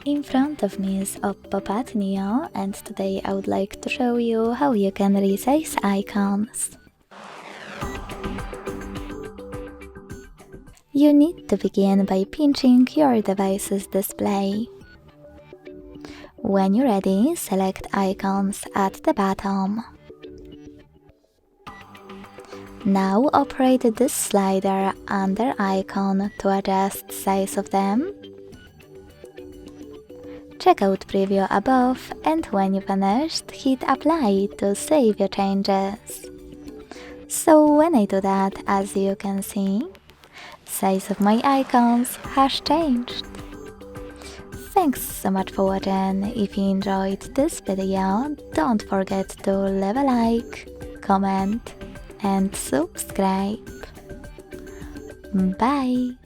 In front of me is OPPO Pad Neo, and today I would like to show you how you can resize icons. You need to begin by pinching your device's display. When you're ready, select Icons at the bottom. Now operate this slider under Icon to adjust size of them. Check out preview above, and when you finished, hit apply to save your changes. So when I do that, as you can see, size of my icons has changed. Thanks so much for watching. If you enjoyed this video, don't forget to leave a like, comment and subscribe. Bye!